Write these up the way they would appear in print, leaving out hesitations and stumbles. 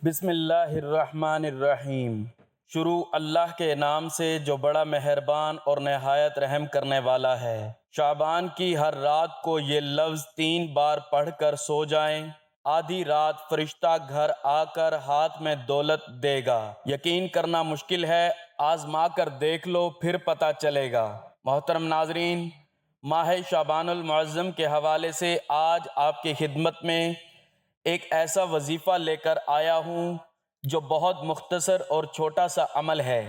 بسم اللہ الرحمن الرحیم۔ شروع اللہ کے نام سے جو بڑا مہربان اور نہایت رحم کرنے والا ہے۔ شعبان کی ہر رات کو یہ لفظ 3 بار پڑھ کر سو جائیں۔ آدھی رات فرشتہ گھر آ کر ہاتھ میں دولت دے گا۔ یقین کرنا مشکل ہے، آزما کر دیکھ لو پھر پتہ چلے گا۔ محترم ناظرین، ماہ شعبان المعظم کے حوالے سے آج آپ کی خدمت میں ایک ایسا وظیفہ لے کر آیا ہوں جو بہت مختصر اور چھوٹا سا عمل ہے،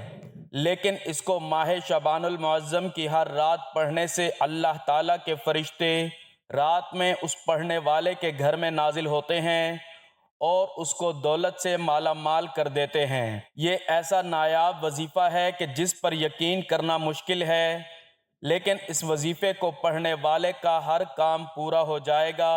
لیکن اس کو ماہ شعبان المعظم کی ہر رات پڑھنے سے اللہ تعالیٰ کے فرشتے رات میں اس پڑھنے والے کے گھر میں نازل ہوتے ہیں اور اس کو دولت سے مالا مال کر دیتے ہیں۔ یہ ایسا نایاب وظیفہ ہے کہ جس پر یقین کرنا مشکل ہے، لیکن اس وظیفے کو پڑھنے والے کا ہر کام پورا ہو جائے گا۔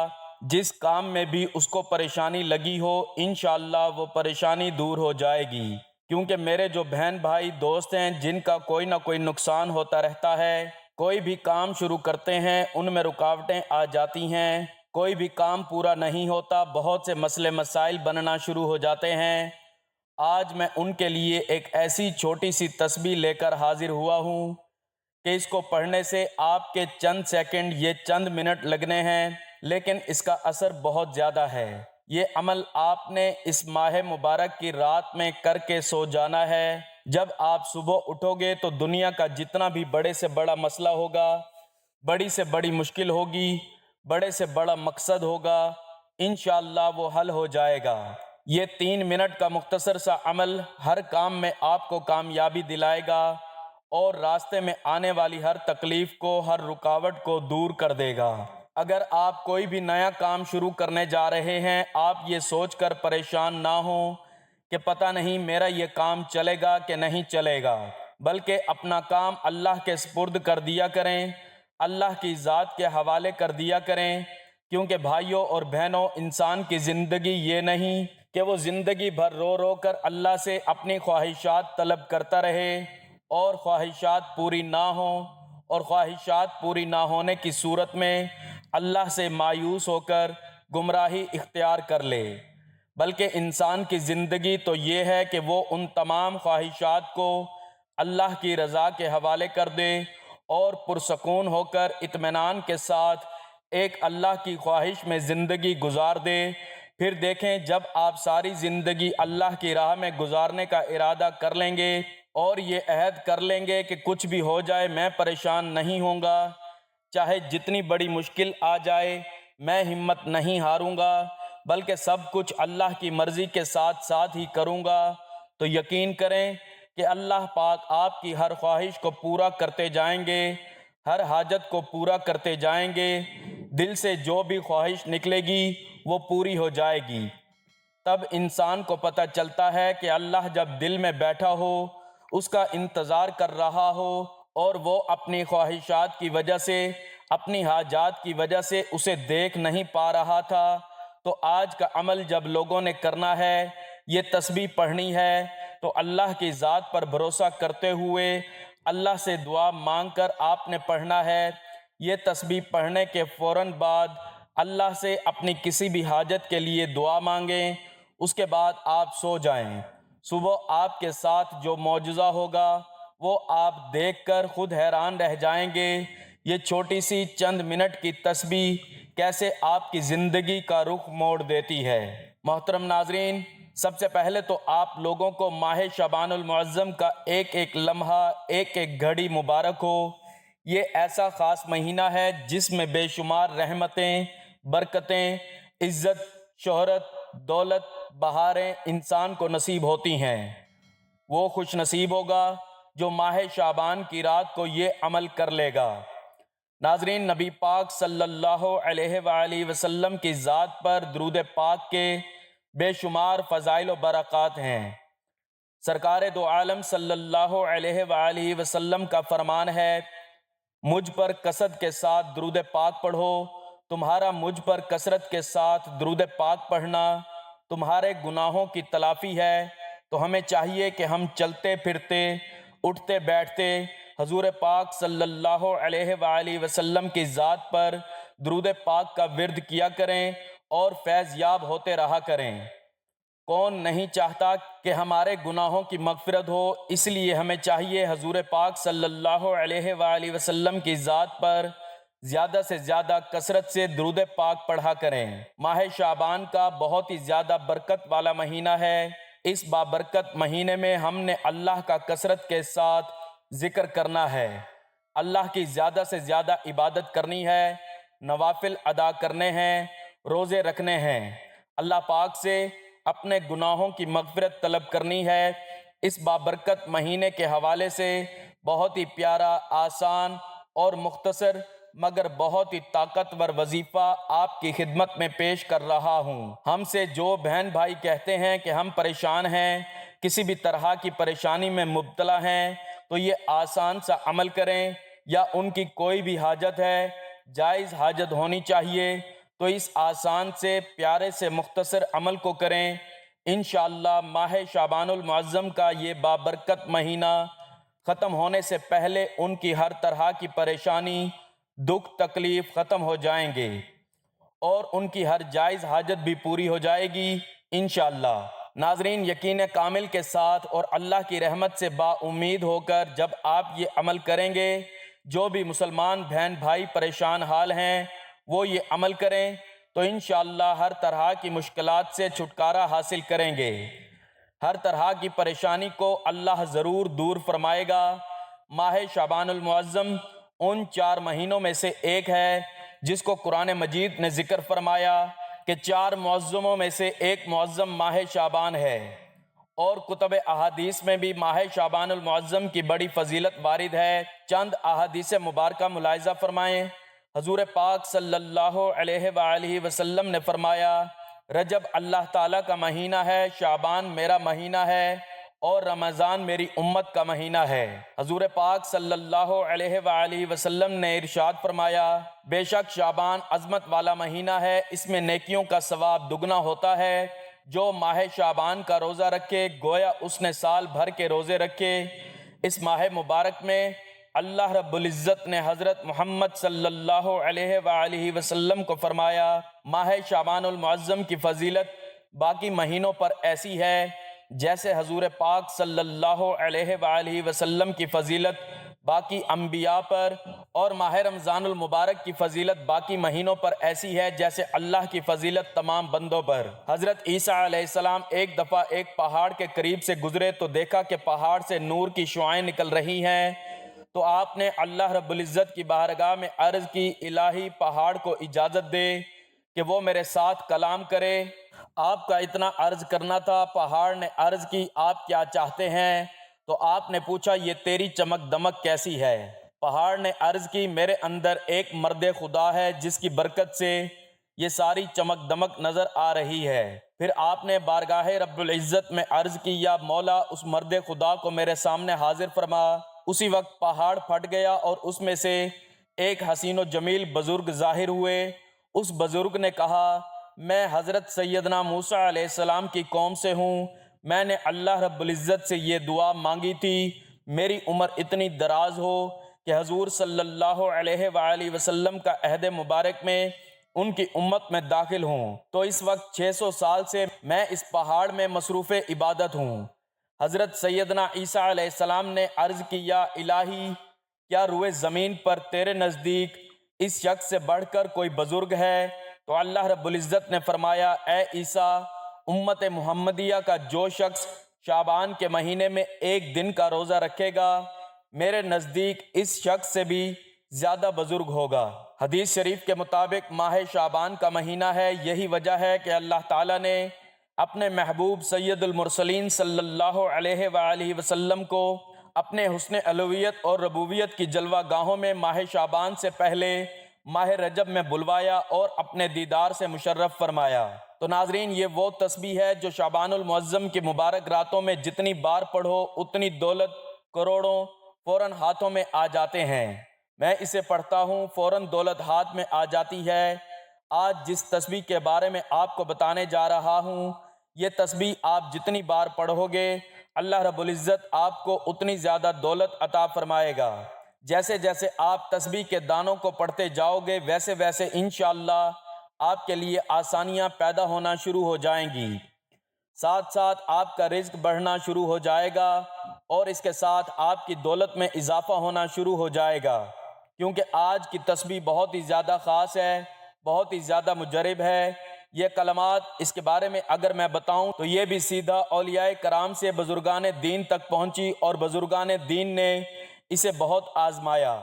جس کام میں بھی اس کو پریشانی لگی ہو، انشاءاللہ وہ پریشانی دور ہو جائے گی، کیونکہ میرے جو بہن بھائی دوست ہیں جن کا کوئی نہ کوئی نقصان ہوتا رہتا ہے، کوئی بھی کام شروع کرتے ہیں ان میں رکاوٹیں آ جاتی ہیں، کوئی بھی کام پورا نہیں ہوتا، بہت سے مسئلے مسائل بننا شروع ہو جاتے ہیں۔ آج میں ان کے لیے ایک ایسی چھوٹی سی تسبیح لے کر حاضر ہوا ہوں کہ اس کو پڑھنے سے آپ کے چند سیکنڈ، یہ چند منٹ لگنے ہیں، لیکن اس کا اثر بہت زیادہ ہے۔ یہ عمل آپ نے اس ماہ مبارک کی رات میں کر کے سو جانا ہے۔ جب آپ صبح اٹھو گے تو دنیا کا جتنا بھی بڑے سے بڑا مسئلہ ہوگا، بڑی سے بڑی مشکل ہوگی، بڑے سے بڑا مقصد ہوگا، انشاءاللہ وہ حل ہو جائے گا۔ یہ 3 منٹ کا مختصر سا عمل ہر کام میں آپ کو کامیابی دلائے گا اور راستے میں آنے والی ہر تکلیف کو، ہر رکاوٹ کو دور کر دے گا۔ اگر آپ کوئی بھی نیا کام شروع کرنے جا رہے ہیں، آپ یہ سوچ کر پریشان نہ ہوں کہ پتہ نہیں میرا یہ کام چلے گا کہ نہیں چلے گا، بلکہ اپنا کام اللہ کے سپرد کر دیا کریں، اللہ کی ذات کے حوالے کر دیا کریں، کیونکہ بھائیوں اور بہنوں، انسان کی زندگی یہ نہیں کہ وہ زندگی بھر رو رو کر اللہ سے اپنی خواہشات طلب کرتا رہے اور خواہشات پوری نہ ہوں، اور خواہشات پوری نہ ہونے کی صورت میں اللہ سے مایوس ہو کر گمراہی اختیار کر لے، بلکہ انسان کی زندگی تو یہ ہے کہ وہ ان تمام خواہشات کو اللہ کی رضا کے حوالے کر دے اور پرسکون ہو کر اطمینان کے ساتھ ایک اللہ کی خواہش میں زندگی گزار دے۔ پھر دیکھیں، جب آپ ساری زندگی اللہ کی راہ میں گزارنے کا ارادہ کر لیں گے اور یہ عہد کر لیں گے کہ کچھ بھی ہو جائے میں پریشان نہیں ہوں گا، چاہے جتنی بڑی مشکل آ جائے میں ہمت نہیں ہاروں گا، بلکہ سب کچھ اللہ کی مرضی کے ساتھ ساتھ ہی کروں گا، تو یقین کریں کہ اللہ پاک آپ کی ہر خواہش کو پورا کرتے جائیں گے، ہر حاجت کو پورا کرتے جائیں گے۔ دل سے جو بھی خواہش نکلے گی وہ پوری ہو جائے گی۔ تب انسان کو پتہ چلتا ہے کہ اللہ جب دل میں بیٹھا ہو، اس کا انتظار کر رہا ہو اور وہ اپنی خواہشات کی وجہ سے، اپنی حاجات کی وجہ سے اسے دیکھ نہیں پا رہا تھا، تو آج کا عمل جب لوگوں نے کرنا ہے، یہ تسبیح پڑھنی ہے، تو اللہ کی ذات پر بھروسہ کرتے ہوئے اللہ سے دعا مانگ کر آپ نے پڑھنا ہے۔ یہ تسبیح پڑھنے کے فوراً بعد اللہ سے اپنی کسی بھی حاجت کے لیے دعا مانگیں، اس کے بعد آپ سو جائیں۔ صبح آپ کے ساتھ جو معجزہ ہوگا وہ آپ دیکھ کر خود حیران رہ جائیں گے۔ یہ چھوٹی سی چند منٹ کی تسبیح کیسے آپ کی زندگی کا رخ موڑ دیتی ہے۔ محترم ناظرین، سب سے پہلے تو آپ لوگوں کو ماہ شعبان المعظم کا ایک ایک لمحہ، ایک ایک گھڑی مبارک ہو۔ یہ ایسا خاص مہینہ ہے جس میں بے شمار رحمتیں، برکتیں، عزت، شہرت، دولت، بہاریں انسان کو نصیب ہوتی ہیں۔ وہ خوش نصیب ہوگا جو ماہ شعبان کی رات کو یہ عمل کر لے گا۔ ناظرین، نبی پاک صلی اللہ علیہ وآلہ وسلم کی ذات پر درود پاک کے بے شمار فضائل و برکات ہیں۔ سرکار دو عالم صلی اللہ علیہ وآلہ وسلم کا فرمان ہے، مجھ پر کثرت کے ساتھ درود پاک پڑھو، تمہارا مجھ پر کثرت کے ساتھ درود پاک پڑھنا تمہارے گناہوں کی تلافی ہے۔ تو ہمیں چاہیے کہ ہم چلتے پھرتے، اٹھتے بیٹھتے حضور پاک صلی اللہ علیہ وآلہ وسلم کی ذات پر درود پاک کا ورد کیا کریں اور فیض یاب ہوتے رہا کریں۔ کون نہیں چاہتا کہ ہمارے گناہوں کی مغفرت ہو؟ اس لیے ہمیں چاہیے حضور پاک صلی اللہ علیہ وآلہ وسلم کی ذات پر زیادہ سے زیادہ کثرت سے درود پاک پڑھا کریں۔ ماہ شعبان کا بہت ہی زیادہ برکت والا مہینہ ہے۔ اس بابرکت مہینے میں ہم نے اللہ کا کثرت کے ساتھ ذکر کرنا ہے، اللہ کی زیادہ سے زیادہ عبادت کرنی ہے، نوافل ادا کرنے ہیں، روزے رکھنے ہیں، اللہ پاک سے اپنے گناہوں کی مغفرت طلب کرنی ہے۔ اس بابرکت مہینے کے حوالے سے بہت ہی پیارا، آسان اور مختصر مگر بہت ہی طاقتور وظیفہ آپ کی خدمت میں پیش کر رہا ہوں۔ ہم سے جو بہن بھائی کہتے ہیں کہ ہم پریشان ہیں، کسی بھی طرح کی پریشانی میں مبتلا ہیں، تو یہ آسان سا عمل کریں، یا ان کی کوئی بھی حاجت ہے، جائز حاجت ہونی چاہیے، تو اس آسان سے پیارے سے مختصر عمل کو کریں۔ انشاءاللہ ماہ شعبان المعظم کا یہ بابرکت مہینہ ختم ہونے سے پہلے ان کی ہر طرح کی پریشانی، دکھ تکلیف ختم ہو جائیں گے اور ان کی ہر جائز حاجت بھی پوری ہو جائے گی انشاءاللہ۔ ناظرین، یقین کامل کے ساتھ اور اللہ کی رحمت سے با امید ہو کر جب آپ یہ عمل کریں گے، جو بھی مسلمان بہن بھائی پریشان حال ہیں وہ یہ عمل کریں تو انشاءاللہ ہر طرح کی مشکلات سے چھٹکارا حاصل کریں گے، ہر طرح کی پریشانی کو اللہ ضرور دور فرمائے گا۔ ماہ شعبان المعظم ان 4 مہینوں میں سے ایک ہے جس کو قرآن مجید نے ذکر فرمایا کہ 4 معظموں میں سے ایک معظم ماہ شعبان ہے، اور کتب احادیث میں بھی ماہ شعبان المعظم کی بڑی فضیلت وارد ہے۔ چند احادیث مبارکہ ملاحظہ فرمائیں۔ حضور پاک صلی اللہ علیہ وآلہ وسلم نے فرمایا، رجب اللہ تعالیٰ کا مہینہ ہے، شعبان میرا مہینہ ہے، اور رمضان میری امت کا مہینہ ہے۔ حضور پاک صلی اللہ علیہ وآلہ وسلم نے ارشاد فرمایا، بے شک شعبان عظمت والا مہینہ ہے، اس میں نیکیوں کا ثواب دگنا ہوتا ہے۔ جو ماہ شعبان کا روزہ رکھے گویا اس نے سال بھر کے روزے رکھے۔ اس ماہ مبارک میں اللہ رب العزت نے حضرت محمد صلی اللہ علیہ وآلہ وسلم کو فرمایا، ماہ شعبان المعظم کی فضیلت باقی مہینوں پر ایسی ہے جیسے حضور پاک صلی اللہ علیہ وآلہ وسلم کی فضیلت باقی انبیاء پر، اور ماہ رمضان المبارک کی فضیلت باقی مہینوں پر ایسی ہے جیسے اللہ کی فضیلت تمام بندوں پر۔ حضرت عیسیٰ علیہ السلام ایک دفعہ ایک پہاڑ کے قریب سے گزرے تو دیکھا کہ پہاڑ سے نور کی شعاعیں نکل رہی ہیں، تو آپ نے اللہ رب العزت کی بارگاہ میں عرض کی، الہی پہاڑ کو اجازت دے کہ وہ میرے ساتھ کلام کرے۔ آپ کا اتنا عرض کرنا تھا۔ پہاڑ نے عرض کی، آپ کیا چاہتے ہیں؟ تو آپ نے پوچھا، یہ تیری چمک دمک کیسی ہے؟ پہاڑ نے عرض کی، میرے اندر ایک مرد خدا ہے جس کی برکت سے یہ ساری چمک دمک نظر آ رہی ہے۔ پھر آپ نے بارگاہ رب العزت میں عرض کی، یا مولا اس مرد خدا کو میرے سامنے حاضر فرما۔ اسی وقت پہاڑ پھٹ گیا اور اس میں سے ایک حسین و جمیل بزرگ ظاہر ہوئے۔ اس بزرگ نے کہا، میں حضرت سیدنا موسیٰ علیہ السلام کی قوم سے ہوں، میں نے اللہ رب العزت سے یہ دعا مانگی تھی، میری عمر اتنی دراز ہو کہ حضور صلی اللہ علیہ وآلہ وسلم کا عہد مبارک میں ان کی امت میں داخل ہوں، تو اس وقت 600 سال سے میں اس پہاڑ میں مصروف عبادت ہوں۔ حضرت سیدنا عیسیٰ علیہ السلام نے عرض کی، یا الہی، کیا روئے زمین پر تیرے نزدیک اس شخص سے بڑھ کر کوئی بزرگ ہے؟ تو اللہ رب العزت نے فرمایا، اے عیسیٰ، امت محمدیہ کا جو شخص شعبان کے مہینے میں ایک دن کا روزہ رکھے گا، میرے نزدیک اس شخص سے بھی زیادہ بزرگ ہوگا۔ حدیث شریف کے مطابق ماہ شعبان کا مہینہ ہے، یہی وجہ ہے کہ اللہ تعالیٰ نے اپنے محبوب سید المرسلین صلی اللہ علیہ وآلہ وسلم کو اپنے حسن الوہیت اور ربوبیت کی جلوہ گاہوں میں ماہ شعبان سے پہلے ماہ رجب میں بلوایا اور اپنے دیدار سے مشرف فرمایا۔ تو ناظرین، یہ وہ تسبیح ہے جو شعبان المعظم کی مبارک راتوں میں جتنی بار پڑھو اتنی دولت کروڑوں فوراً ہاتھوں میں آ جاتے ہیں۔ میں اسے پڑھتا ہوں، فوراً دولت ہاتھ میں آ جاتی ہے۔ آج جس تسبیح کے بارے میں آپ کو بتانے جا رہا ہوں، یہ تسبیح آپ جتنی بار پڑھو گے اللہ رب العزت آپ کو اتنی زیادہ دولت عطا فرمائے گا۔ جیسے جیسے آپ تسبیح کے دانوں کو پڑھتے جاؤ گے ویسے ویسے انشاءاللہ آپ کے لیے آسانیاں پیدا ہونا شروع ہو جائیں گی۔ ساتھ ساتھ آپ کا رزق بڑھنا شروع ہو جائے گا اور اس کے ساتھ آپ کی دولت میں اضافہ ہونا شروع ہو جائے گا، کیونکہ آج کی تسبیح بہت ہی زیادہ خاص ہے، بہت ہی زیادہ مجرب ہے۔ یہ کلمات اس کے بارے میں اگر میں بتاؤں تو یہ بھی سیدھا اولیاء کرام سے بزرگان دین تک پہنچی، اور بزرگان دین نے اسے بہت آزمایا۔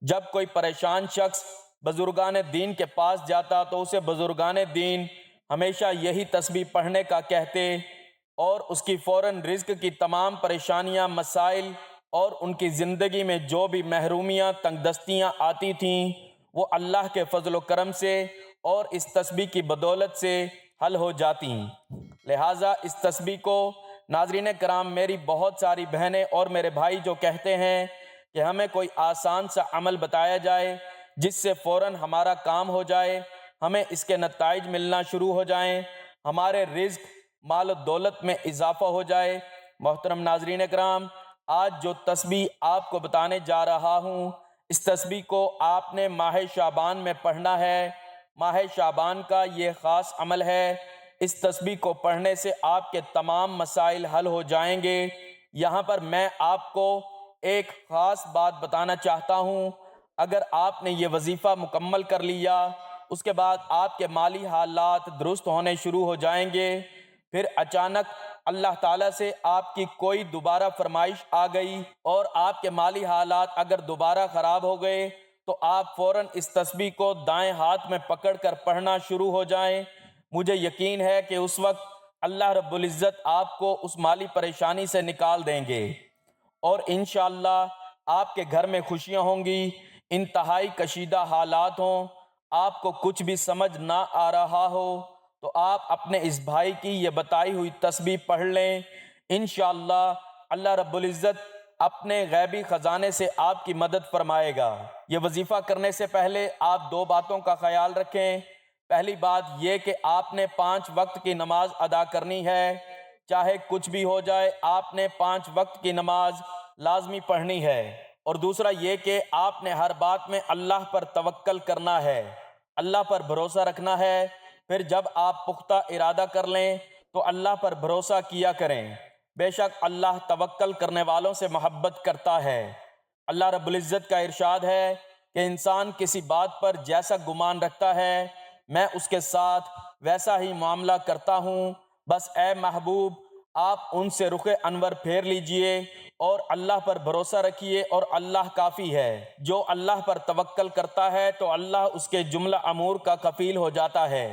جب کوئی پریشان شخص بزرگان دین کے پاس جاتا تو اسے بزرگان دین ہمیشہ یہی تسبیح پڑھنے کا کہتے، اور اس کی فوراً رزق کی تمام پریشانیاں، مسائل اور ان کی زندگی میں جو بھی محرومیاں، تنگ دستیاں آتی تھیں وہ اللہ کے فضل و کرم سے اور اس تسبیح کی بدولت سے حل ہو جاتی۔ لہٰذا اس تسبیح کو ناظرین کرام، میری بہت ساری بہنیں اور میرے بھائی جو کہتے ہیں کہ ہمیں کوئی آسان سا عمل بتایا جائے جس سے فوراً ہمارا کام ہو جائے، ہمیں اس کے نتائج ملنا شروع ہو جائیں، ہمارے رزق، مال و دولت میں اضافہ ہو جائے۔ محترم ناظرین کرام، آج جو تسبیح آپ کو بتانے جا رہا ہوں، اس تسبیح کو آپ نے ماہ شعبان میں پڑھنا ہے۔ ماہ شعبان کا یہ خاص عمل ہے۔ اس تسبیح کو پڑھنے سے آپ کے تمام مسائل حل ہو جائیں گے۔ یہاں پر میں آپ کو ایک خاص بات بتانا چاہتا ہوں۔ اگر آپ نے یہ وظیفہ مکمل کر لیا، اس کے بعد آپ کے مالی حالات درست ہونے شروع ہو جائیں گے۔ پھر اچانک اللہ تعالیٰ سے آپ کی کوئی دوبارہ فرمائش آ گئی اور آپ کے مالی حالات اگر دوبارہ خراب ہو گئے تو آپ فوراً اس تسبیح کو دائیں ہاتھ میں پکڑ کر پڑھنا شروع ہو جائیں۔ مجھے یقین ہے کہ اس وقت اللہ رب العزت آپ کو اس مالی پریشانی سے نکال دیں گے، اور انشاءاللہ آپ کے گھر میں خوشیاں ہوں گی۔ انتہائی کشیدہ حالات ہوں، آپ کو کچھ بھی سمجھ نہ آ رہا ہو تو آپ اپنے اس بھائی کی یہ بتائی ہوئی تسبیح پڑھ لیں۔ انشاءاللہ اللہ رب العزت اپنے غیبی خزانے سے آپ کی مدد فرمائے گا۔ یہ وظیفہ کرنے سے پہلے آپ دو باتوں کا خیال رکھیں۔ پہلی بات یہ کہ آپ نے 5 وقت کی نماز ادا کرنی ہے، چاہے کچھ بھی ہو جائے آپ نے 5 وقت کی نماز لازمی پڑھنی ہے۔ اور دوسرا یہ کہ آپ نے ہر بات میں اللہ پر توکل کرنا ہے، اللہ پر بھروسہ رکھنا ہے۔ پھر جب آپ پختہ ارادہ کر لیں تو اللہ پر بھروسہ کیا کریں، بے شک اللہ توکل کرنے والوں سے محبت کرتا ہے۔ اللہ رب العزت کا ارشاد ہے کہ انسان کسی بات پر جیسا گمان رکھتا ہے میں اس کے ساتھ ویسا ہی معاملہ کرتا ہوں۔ بس اے محبوب، آپ ان سے رخ انور پھیر لیجئے اور اللہ پر بھروسہ رکھیے، اور اللہ کافی ہے۔ جو اللہ پر توکل کرتا ہے تو اللہ اس کے جملہ امور کا کفیل ہو جاتا ہے۔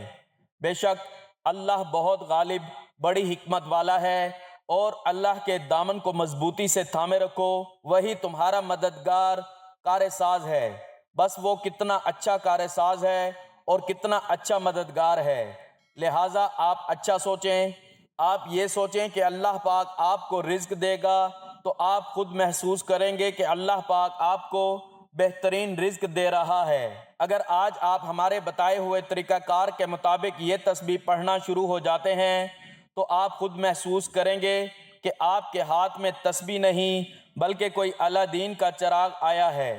بے شک اللہ بہت غالب، بڑی حکمت والا ہے، اور اللہ کے دامن کو مضبوطی سے تھامے رکھو، وہی تمہارا مددگار کار ساز ہے۔ بس وہ کتنا اچھا کار ساز ہے اور کتنا اچھا مددگار ہے۔ لہٰذا آپ اچھا سوچیں، آپ یہ سوچیں کہ اللہ پاک آپ کو رزق دے گا تو آپ خود محسوس کریں گے کہ اللہ پاک آپ کو بہترین رزق دے رہا ہے۔ اگر آج آپ ہمارے بتائے ہوئے طریقہ کار کے مطابق یہ تسبیح پڑھنا شروع ہو جاتے ہیں تو آپ خود محسوس کریں گے کہ آپ کے ہاتھ میں تسبیح نہیں بلکہ کوئی اعلیٰ دین کا چراغ آیا ہے۔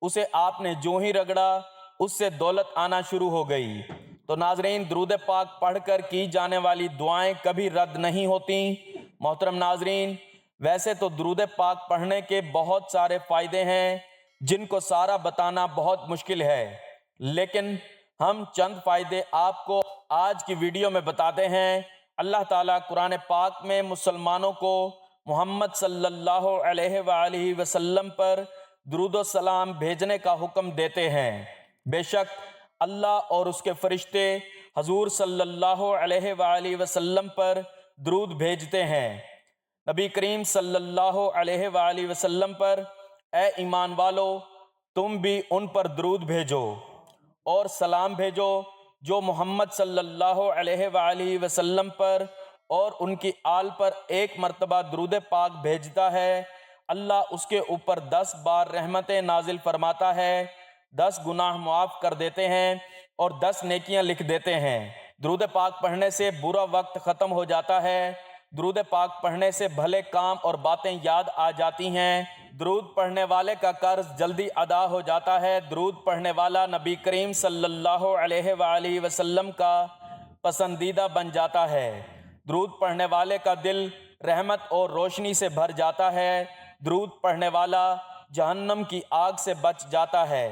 اسے آپ نے جو ہی رگڑا اس سے دولت آنا شروع ہو گئی۔ تو ناظرین، درود پاک پڑھ کر کی جانے والی دعائیں کبھی رد نہیں ہوتی۔ محترم ناظرین، ویسے تو درود پاک پڑھنے کے بہت سارے فائدے ہیں جن کو سارا بتانا بہت مشکل ہے، لیکن ہم چند فائدے آپ کو آج کی ویڈیو میں بتاتے ہیں۔ اللہ تعالیٰ قرآن پاک میں مسلمانوں کو محمد صلی اللہ علیہ وآلہ وسلم پر درود و سلام بھیجنے کا حکم دیتے ہیں۔ بے شک اللہ اور اس کے فرشتے حضور صلی اللہ علیہ وآلہ وسلم پر درود بھیجتے ہیں۔ نبی کریم صلی اللہ علیہ وآلہ وسلم پر اے ایمان والو، تم بھی ان پر درود بھیجو اور سلام بھیجو۔ جو محمد صلی اللہ علیہ وآلہ وسلم پر اور ان کی آل پر ایک مرتبہ درود پاک بھیجتا ہے، اللہ اس کے اوپر 10 بار رحمتیں نازل فرماتا ہے، 10 گناہ معاف کر دیتے ہیں اور 10 نیکیاں لکھ دیتے ہیں۔ درود پاک پڑھنے سے برا وقت ختم ہو جاتا ہے، درود پاک پڑھنے سے بھلے کام اور باتیں یاد آ جاتی ہیں، درود پڑھنے والے کا قرض جلدی ادا ہو جاتا ہے، درود پڑھنے والا نبی کریم صلی اللہ علیہ وآلہ وسلم کا پسندیدہ بن جاتا ہے۔ درود پڑھنے والے کا دل رحمت اور روشنی سے بھر جاتا ہے۔ درود پڑھنے والا جہنم کی آگ سے بچ جاتا ہے۔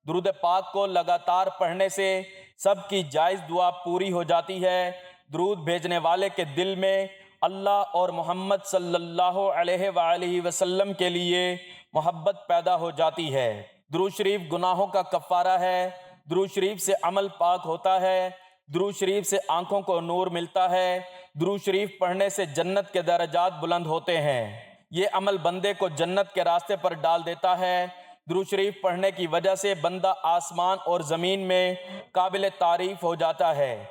درود پاک کو لگاتار پڑھنے سے سب کی جائز دعا پوری ہو جاتی ہے۔ درود بھیجنے والے کے دل میں اللہ اور محمد صلی اللہ علیہ وآلہ وسلم کے لیے محبت پیدا ہو جاتی ہے۔ درود شریف گناہوں کا کفارہ ہے۔ درود شریف سے عمل پاک ہوتا ہے۔ درود شریف سے آنکھوں کو نور ملتا ہے۔ درود شریف پڑھنے سے جنت کے درجات بلند ہوتے ہیں۔ یہ عمل بندے کو جنت کے راستے پر ڈال دیتا ہے۔ درود شریف پڑھنے کی وجہ سے بندہ آسمان اور زمین میں قابل تعریف ہو جاتا ہے۔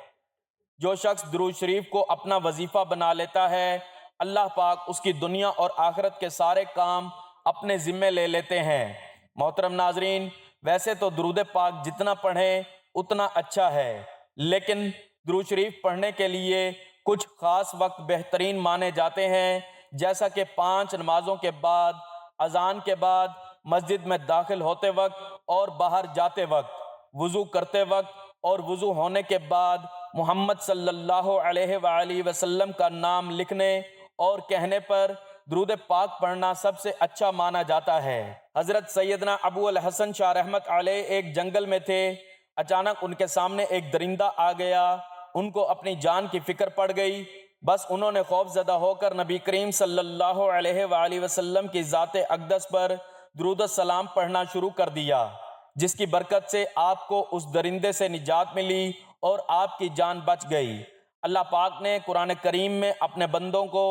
جو شخص درود شریف کو اپنا وظیفہ بنا لیتا ہے، اللہ پاک اس کی دنیا اور آخرت کے سارے کام اپنے ذمے لے لیتے ہیں۔ محترم ناظرین، ویسے تو درود پاک جتنا پڑھیں اتنا اچھا ہے، لیکن درود شریف پڑھنے کے لیے کچھ خاص وقت بہترین مانے جاتے ہیں، جیسا کہ 5 نمازوں کے بعد، اذان کے بعد، مسجد میں داخل ہوتے وقت اور باہر جاتے وقت، وضو کرتے وقت اور وضو ہونے کے بعد محمد صلی اللہ علیہ وآلہ وسلم کا نام لکھنے اور کہنے پر درود پاک پڑھنا سب سے اچھا مانا جاتا ہے۔ حضرت سیدنا ابو الحسن شاہ رحمت علیہ ایک جنگل میں تھے۔ اچانک ان کے سامنے ایک درندہ آ گیا۔ ان کو اپنی جان کی فکر پڑ گئی۔ بس انہوں نے خوف زدہ ہو کر نبی کریم صلی اللہ علیہ وآلہ وسلم کی ذات اقدس پر درود السلام پڑھنا شروع کر دیا، جس کی برکت سے آپ کو اس درندے سے نجات ملی اور آپ کی جان بچ گئی۔ اللہ پاک نے قرآن کریم میں اپنے بندوں کو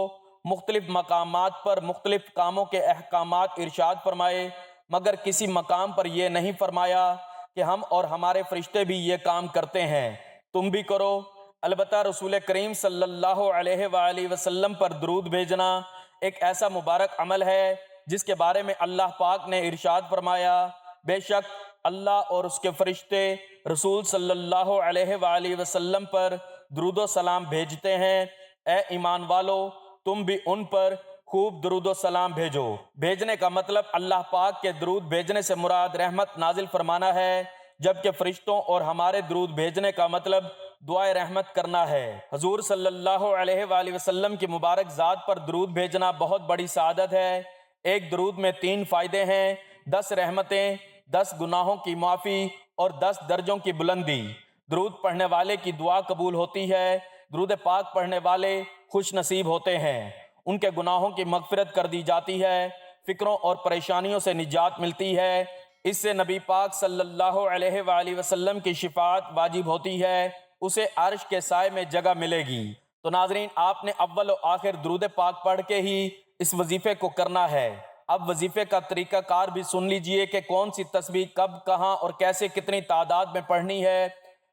مختلف مقامات پر مختلف کاموں کے احکامات ارشاد فرمائے، مگر کسی مقام پر یہ نہیں فرمایا کہ ہم اور ہمارے فرشتے بھی یہ کام کرتے ہیں، تم بھی کرو۔ البتہ رسول کریم صلی اللہ علیہ وآلہ وسلم پر درود بھیجنا ایک ایسا مبارک عمل ہے جس کے بارے میں اللہ پاک نے ارشاد فرمایا، بے شک اللہ اور اس کے فرشتے رسول صلی اللہ علیہ وآلہ وسلم پر درود و سلام بھیجتے ہیں۔ اے ایمان والو، تم بھی ان پر خوب درود و سلام بھیجو۔ بھیجنے کا مطلب اللہ پاک کے درود بھیجنے سے مراد رحمت نازل فرمانا ہے، جبکہ فرشتوں اور ہمارے درود بھیجنے کا مطلب دعائے رحمت کرنا ہے۔ حضور صلی اللہ علیہ وآلہ وسلم کی مبارک ذات پر درود بھیجنا بہت بڑی سعادت ہے۔ ایک درود میں 3 فائدے ہیں: 10 رحمتیں، 10 گناہوں کی معافی اور 10 درجوں کی بلندی۔ درود پڑھنے والے کی دعا قبول ہوتی ہے۔ درود پاک پڑھنے والے خوش نصیب ہوتے ہیں، ان کے گناہوں کی مغفرت کر دی جاتی ہے، فکروں اور پریشانیوں سے نجات ملتی ہے۔ اس سے نبی پاک صلی اللہ علیہ وآلہ وسلم کی شفاعت واجب ہوتی ہے، اسے عرش کے سائے میں جگہ ملے گی۔ تو ناظرین، آپ نے اول و آخر درود پاک پڑھ کے ہی اس وظیفے کو کرنا ہے۔ اب وظیفے کا طریقہ کار بھی سن لیجئے کہ کون سی تسبیح کب، کہاں اور کیسے کتنی تعداد میں پڑھنی ہے۔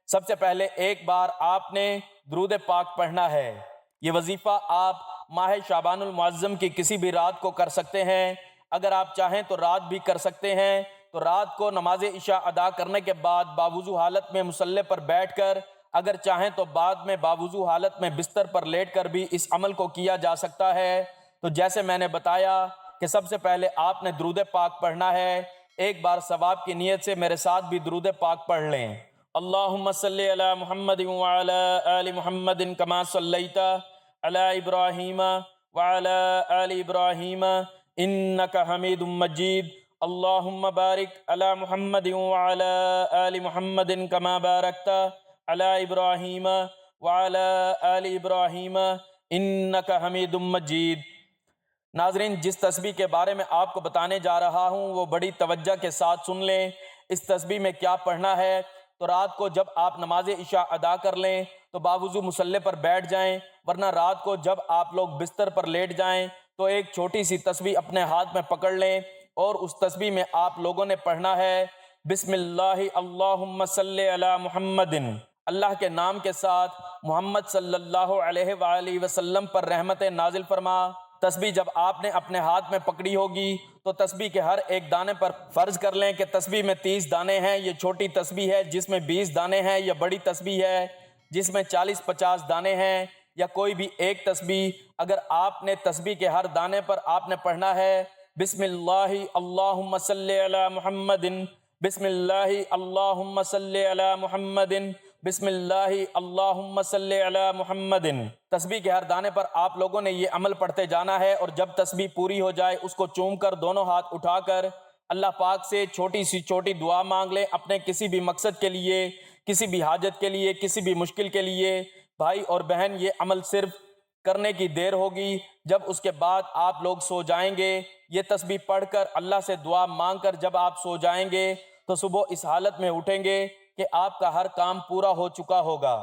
سب سے پہلے ایک بار آپ نے درود پاک پڑھنا ہے۔ یہ وظیفہ آپ ماہ شعبان المعظم کی کسی بھی رات کو کر سکتے ہیں۔ اگر آپ چاہیں تو رات بھی کر سکتے ہیں، تو رات کو نماز عشاء ادا کرنے کے بعد باوضو حالت میں مصلی پر بیٹھ کر، اگر چاہیں تو بعد میں باوضو حالت میں بستر پر لیٹ کر بھی اس عمل کو کیا جا سکتا ہے۔ تو جیسے میں نے بتایا کہ سب سے پہلے آپ نے درود پاک پڑھنا ہے۔ ایک بار ثواب کی نیت سے میرے ساتھ بھی درود پاک پڑھ لیں۔ اللہم صلی علی محمد وعلی آل محمد کما صلیت علی ابراہیم وعلی آل ابراہیم انک حمید مجید۔ اللہم بارک علی محمد وعلی آل محمد کما بارکت علی ابراہیم وعلی آل ابراہیم انک حمید مجید۔ ناظرین، جس تسبیح کے بارے میں آپ کو بتانے جا رہا ہوں وہ بڑی توجہ کے ساتھ سن لیں۔ اس تسبیح میں کیا پڑھنا ہے؟ تو رات کو جب آپ نماز عشاء ادا کر لیں تو باوضو مصلی پر بیٹھ جائیں، ورنہ رات کو جب آپ لوگ بستر پر لیٹ جائیں تو ایک چھوٹی سی تسبیح اپنے ہاتھ میں پکڑ لیں، اور اس تسبیح میں آپ لوگوں نے پڑھنا ہے بسم اللہ اللہم صلی علی محمد، اللہ کے نام کے ساتھ محمد صلی اللہ علیہ وآلہ وسلم پر رحمت نازل فرما۔ تسبیح جب آپ نے اپنے ہاتھ میں پکڑی ہوگی تو تسبیح کے ہر ایک دانے پر فرض کر لیں کہ تسبیح میں 30 دانے ہیں، یہ چھوٹی تسبیح ہے جس میں 20 دانے ہیں، یا بڑی تسبیح ہے جس میں 40-50 دانے ہیں، یا کوئی بھی ایک تسبیح۔ اگر آپ نے تسبیح کے ہر دانے پر آپ نے پڑھنا ہے بسم اللہ اللہم صلی علی محمد، بسم اللہ اللہم صلی علی محمد، بسم اللہ اللہم صلی علی محمد۔ تسبیح کے ہر دانے پر آپ لوگوں نے یہ عمل پڑھتے جانا ہے، اور جب تسبیح پوری ہو جائے اس کو چوم کر دونوں ہاتھ اٹھا کر اللہ پاک سے چھوٹی سی چھوٹی دعا مانگ لیں، اپنے کسی بھی مقصد کے لیے، کسی بھی حاجت کے لیے، کسی بھی مشکل کے لیے۔ بھائی اور بہن، یہ عمل صرف کرنے کی دیر ہوگی، جب اس کے بعد آپ لوگ سو جائیں گے، یہ تسبیح پڑھ کر اللہ سے دعا مانگ کر جب آپ سو جائیں گے تو صبح اس حالت میں اٹھیں گے کہ آپ کا ہر کام پورا ہو چکا ہوگا،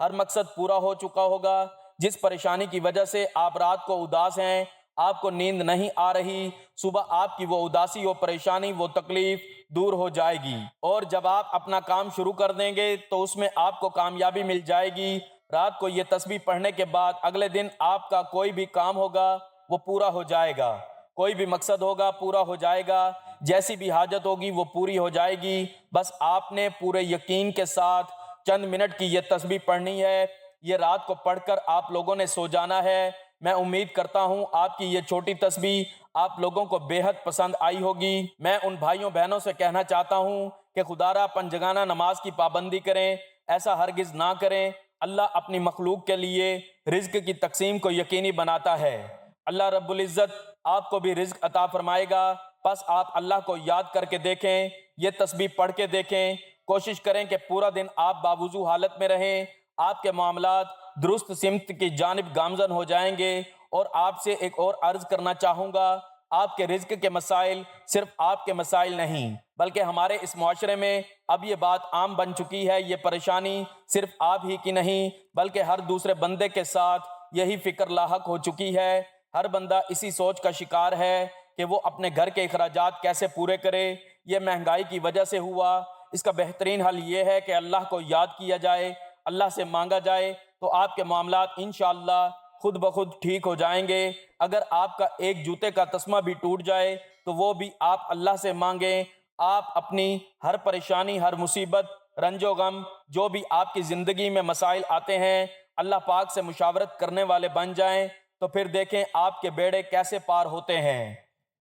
ہر مقصد پورا ہو چکا ہوگا۔ جس پریشانی کی وجہ سے آپ رات کو اداس ہیں، آپ کو نیند نہیں آ رہی، صبح آپ کی وہ اداسی، وہ پریشانی، وہ تکلیف دور ہو جائے گی، اور جب آپ اپنا کام شروع کر دیں گے تو اس میں آپ کو کامیابی مل جائے گی۔ رات کو یہ تسبیح پڑھنے کے بعد اگلے دن آپ کا کوئی بھی کام ہوگا وہ پورا ہو جائے گا، کوئی بھی مقصد ہوگا پورا ہو جائے گا، جیسی بھی حاجت ہوگی وہ پوری ہو جائے گی۔ بس آپ نے پورے یقین کے ساتھ چند منٹ کی یہ تسبیح پڑھنی ہے، یہ رات کو پڑھ کر آپ لوگوں نے سو جانا ہے۔ میں امید کرتا ہوں آپ کی یہ چھوٹی تسبیح آپ لوگوں کو بے حد پسند آئی ہوگی۔ میں ان بھائیوں بہنوں سے کہنا چاہتا ہوں کہ خدا را پنجگانہ نماز کی پابندی کریں، ایسا ہرگز نہ کریں۔ اللہ اپنی مخلوق کے لیے رزق کی تقسیم کو یقینی بناتا ہے۔ اللہ رب العزت آپ کو بھی رزق عطا فرمائے گا، پس آپ اللہ کو یاد کر کے دیکھیں، یہ تسبیح پڑھ کے دیکھیں، کوشش کریں کہ پورا دن آپ باوضو حالت میں رہیں، آپ کے معاملات درست سمت کی جانب گامزن ہو جائیں گے۔ اور آپ سے ایک اور عرض کرنا چاہوں گا، آپ کے رزق کے مسائل صرف آپ کے مسائل نہیں، بلکہ ہمارے اس معاشرے میں اب یہ بات عام بن چکی ہے، یہ پریشانی صرف آپ ہی کی نہیں بلکہ ہر دوسرے بندے کے ساتھ یہی فکر لاحق ہو چکی ہے۔ ہر بندہ اسی سوچ کا شکار ہے کہ وہ اپنے گھر کے اخراجات کیسے پورے کرے۔ یہ مہنگائی کی وجہ سے ہوا، اس کا بہترین حل یہ ہے کہ اللہ کو یاد کیا جائے، اللہ سے مانگا جائے، تو آپ کے معاملات انشاءاللہ خود بخود ٹھیک ہو جائیں گے۔ اگر آپ کا ایک جوتے کا تسمہ بھی ٹوٹ جائے تو وہ بھی آپ اللہ سے مانگیں، آپ اپنی ہر پریشانی، ہر مصیبت، رنج و غم، جو بھی آپ کی زندگی میں مسائل آتے ہیں، اللہ پاک سے مشاورت کرنے والے بن جائیں، تو پھر دیکھیں آپ کے بیڑے کیسے پار ہوتے ہیں۔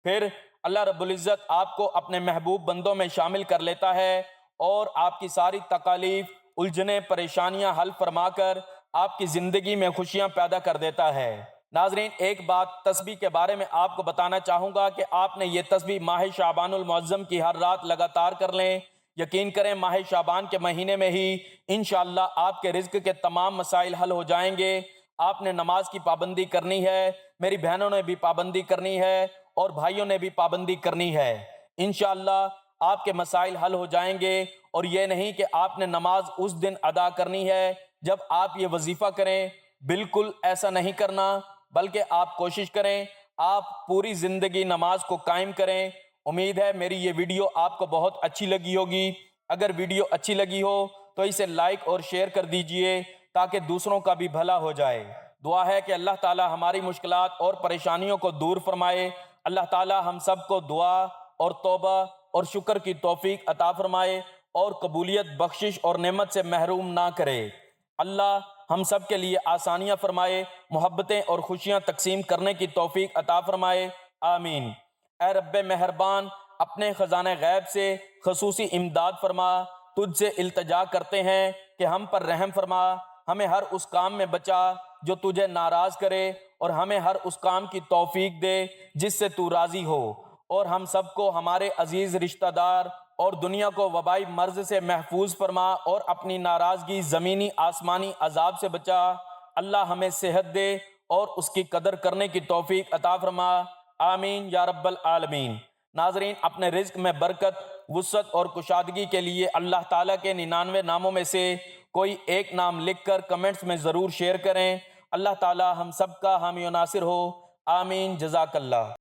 پھر اللہ رب العزت آپ کو اپنے محبوب بندوں میں شامل کر لیتا ہے، اور آپ کی ساری تکالیف، الجھنیں، پریشانیاں حل فرما کر آپ کی زندگی میں خوشیاں پیدا کر دیتا ہے۔ ناظرین، ایک بات تسبیح کے بارے میں آپ کو بتانا چاہوں گا کہ آپ نے یہ تسبیح ماہ شعبان المعظم کی ہر رات لگاتار کر لیں۔ یقین کریں ماہ شعبان کے مہینے میں ہی انشاءاللہ آپ کے رزق کے تمام مسائل حل ہو جائیں گے۔ آپ نے نماز کی پابندی کرنی ہے، میری بہنوں نے بھی پابندی کرنی ہے، اور بھائیوں نے بھی پابندی کرنی ہے۔ انشاءاللہ آپ کے مسائل حل ہو جائیں گے۔ اور یہ نہیں کہ آپ نے نماز اس دن ادا کرنی ہے جب آپ یہ وظیفہ کریں، بالکل ایسا نہیں کرنا، بلکہ آپ کوشش کریں آپ پوری زندگی نماز کو قائم کریں۔ امید ہے میری یہ ویڈیو آپ کو بہت اچھی لگی ہوگی۔ اگر ویڈیو اچھی لگی ہو تو اسے لائک اور شیئر کر دیجئے تاکہ دوسروں کا بھی بھلا ہو جائے۔ دعا ہے کہ اللہ تعالی ہماری مشکلات اور پریشانیوں کو دور فرمائے۔ اللہ تعالی ہم سب کو دعا اور توبہ اور شکر کی توفیق عطا فرمائے، اور قبولیت، بخشش اور نعمت سے محروم نہ کرے۔ اللہ ہم سب کے لیے آسانیاں فرمائے، محبتیں اور خوشیاں تقسیم کرنے کی توفیق عطا فرمائے، آمین۔ اے رب مہربان، اپنے خزانہ غیب سے خصوصی امداد فرما، تجھ سے التجا کرتے ہیں کہ ہم پر رحم فرما، ہمیں ہر اس کام میں بچا جو تجھے ناراض کرے، اور ہمیں ہر اس کام کی توفیق دے جس سے تو راضی ہو، اور ہم سب کو، ہمارے عزیز رشتہ دار اور دنیا کو وبائی مرض سے محفوظ فرما، اور اپنی ناراضگی زمینی آسمانی عذاب سے بچا۔ اللہ ہمیں صحت دے اور اس کی قدر کرنے کی توفیق عطا فرما، آمین یا رب العالمین۔ ناظرین، اپنے رزق میں برکت، وسعت اور کشادگی کے لیے اللہ تعالیٰ کے 99 ناموں میں سے کوئی ایک نام لکھ کر کمنٹس میں ضرور شیئر کریں۔ اللہ تعالیٰ ہم سب کا حامی و ناصر ہو، آمین، جزاک اللہ۔